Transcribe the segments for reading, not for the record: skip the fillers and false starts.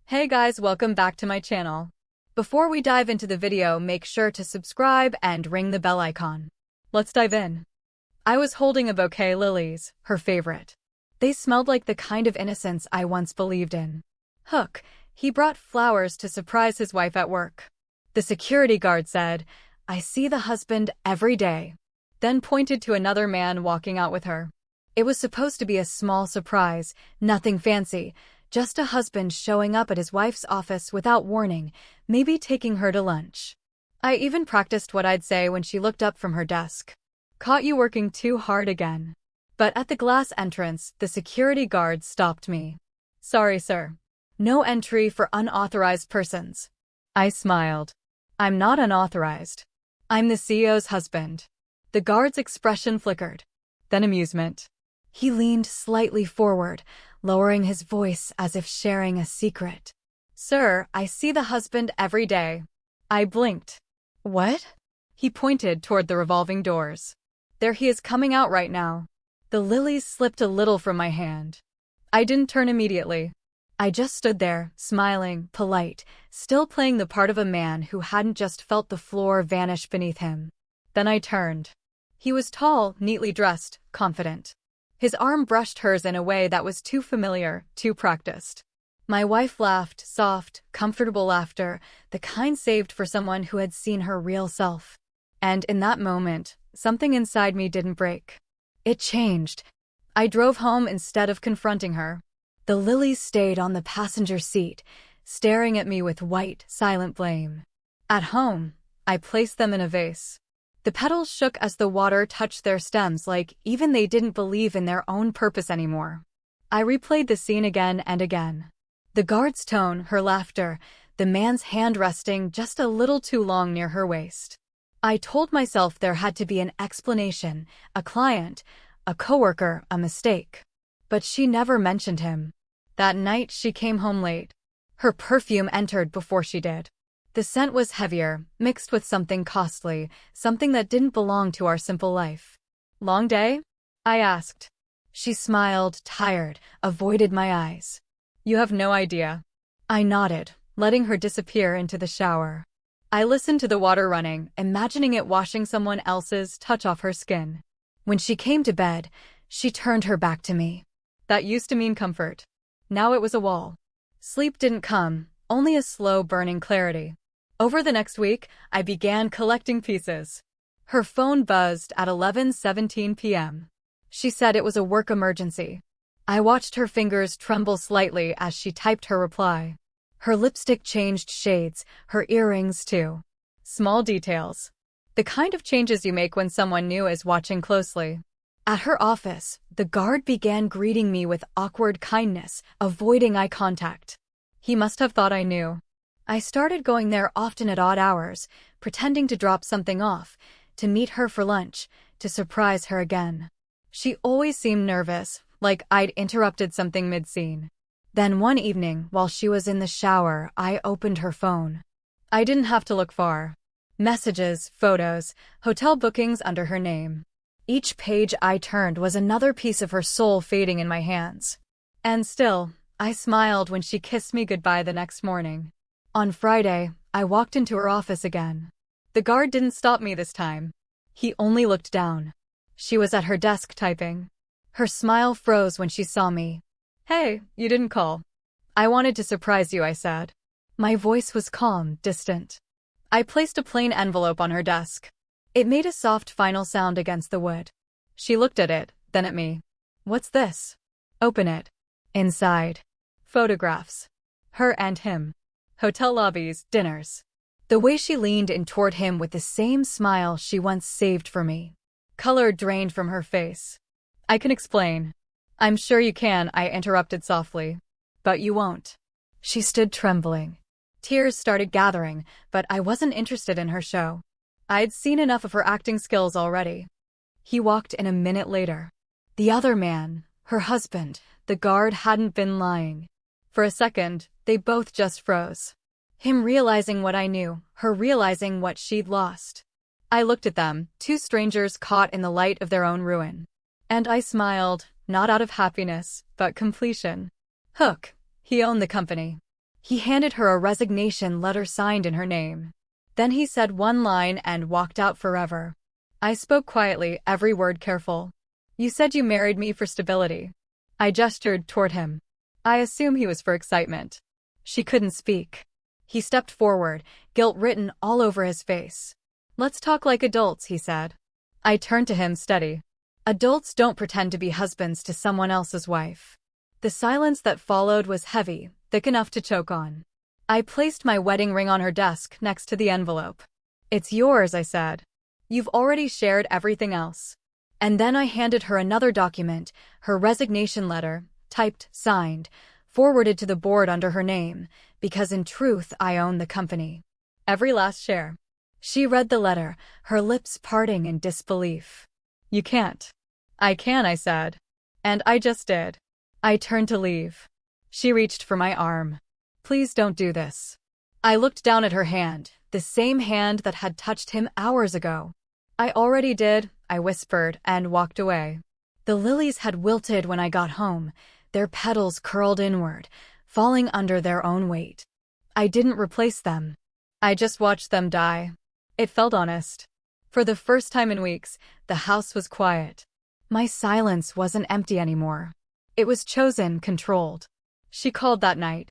Hey guys, welcome back to my channel. Before we dive into the video, make sure to subscribe and ring the bell icon. Let's dive in. I was holding a bouquet of lilies, her favorite. They smelled like the kind of innocence I once believed in. Hook, he brought flowers to surprise his wife at work. The security guard said, "I see the husband every day," then pointed to another man walking out with her. It was supposed to be a small surprise, nothing fancy, just a husband showing up at his wife's office without warning, maybe taking her to lunch. I even practiced what I'd say when she looked up from her desk. "Caught you working too hard again." But at the glass entrance, the security guard stopped me. "Sorry, sir. No entry for unauthorized persons." I smiled. "I'm not unauthorized. I'm the CEO's husband." The guard's expression flickered. Then amusement. He leaned slightly forward, lowering his voice as if sharing a secret. "Sir, I see the husband every day." I blinked. "What?" He pointed toward the revolving doors. "There he is coming out right now." The lilies slipped a little from my hand. I didn't turn immediately. I just stood there, smiling, polite, still playing the part of a man who hadn't just felt the floor vanish beneath him. Then I turned. He was tall, neatly dressed, confident. His arm brushed hers in a way that was too familiar, too practiced. My wife laughed, soft, comfortable laughter, the kind saved for someone who had seen her real self. And in that moment, something inside me didn't break. It changed. I drove home instead of confronting her. The lilies stayed on the passenger seat, staring at me with white, silent blame. At home, I placed them in a vase. The petals shook as the water touched their stems, like even they didn't believe in their own purpose anymore. I replayed the scene again and again. The guard's tone, her laughter, the man's hand resting just a little too long near her waist. I told myself there had to be an explanation, a client, a coworker, a mistake. But she never mentioned him. That night she came home late. Her perfume entered before she did. The scent was heavier, mixed with something costly, something that didn't belong to our simple life. "Long day?" I asked. She smiled, tired, avoided my eyes. "You have no idea." I nodded, letting her disappear into the shower. I listened to the water running, imagining it washing someone else's touch off her skin. When she came to bed, she turned her back to me. That used to mean comfort. Now it was a wall. Sleep didn't come, only a slow burning clarity. Over the next week, I began collecting pieces. Her phone buzzed at 11:17 p.m. She said it was a work emergency. I watched her fingers tremble slightly as she typed her reply. Her lipstick changed shades, her earrings too. Small details. The kind of changes you make when someone new is watching closely. At her office, the guard began greeting me with awkward kindness, avoiding eye contact. He must have thought I knew. I started going there often at odd hours, pretending to drop something off, to meet her for lunch, to surprise her again. She always seemed nervous, like I'd interrupted something mid-scene. Then one evening, while she was in the shower, I opened her phone. I didn't have to look far. Messages, photos, hotel bookings under her name. Each page I turned was another piece of her soul fading in my hands. And still, I smiled when she kissed me goodbye the next morning. On Friday, I walked into her office again. The guard didn't stop me this time. He only looked down. She was at her desk typing. Her smile froze when she saw me. "Hey, you didn't call." "I wanted to surprise you," I said. My voice was calm, distant. I placed a plain envelope on her desk. It made a soft final sound against the wood. She looked at it, then at me. "What's this?" "Open it." Inside. Photographs. Her and him. Hotel lobbies, dinners. The way she leaned in toward him with the same smile she once saved for me. Color drained from her face. "I can explain." "I'm sure you can," I interrupted softly. "But you won't." She stood trembling. Tears started gathering, but I wasn't interested in her show. I'd seen enough of her acting skills already. He walked in a minute later. The other man, her husband, the guard, hadn't been lying. For a second, they both just froze. Him realizing what I knew, her realizing what she'd lost. I looked at them, two strangers caught in the light of their own ruin. And I smiled, not out of happiness, but completion. Hook. He owned the company. He handed her a resignation letter signed in her name. Then he said one line and walked out forever. I spoke quietly, every word careful. You said you married me for stability. I gestured toward him. I assume he was for excitement. She couldn't speak. He stepped forward, guilt written all over his face. Let's talk like adults, he said. I turned to him, steady. Adults don't pretend to be husbands to someone else's wife. The silence that followed was heavy, thick enough to choke on. I placed my wedding ring on her desk next to the envelope. It's yours, I said. You've already shared everything else. And then I handed her another document, her resignation letter, typed, signed, forwarded to the board under her name, because in truth I own the company. Every last share. She read the letter, her lips parting in disbelief. You can't. I can, I said. And I just did. I turned to leave. She reached for my arm. Please don't do this. I looked down at her hand, the same hand that had touched him hours ago. I already did, I whispered, and walked away. The lilies had wilted when I got home, their petals curled inward, falling under their own weight. I didn't replace them. I just watched them die. It felt honest. For the first time in weeks, the house was quiet. My silence wasn't empty anymore. It was chosen, controlled. She called that night.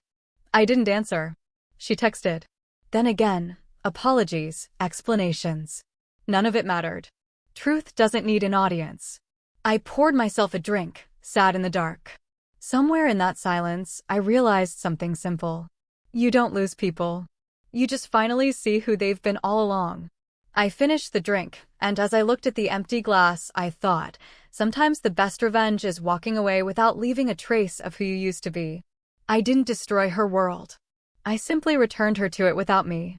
I didn't answer. She texted. Then again, apologies, explanations. None of it mattered. Truth doesn't need an audience. I poured myself a drink, sat in the dark. Somewhere in that silence, I realized something simple. You don't lose people. You just finally see who they've been all along. I finished the drink, and as I looked at the empty glass, I thought, sometimes the best revenge is walking away without leaving a trace of who you used to be. I didn't destroy her world. I simply returned her to it without me.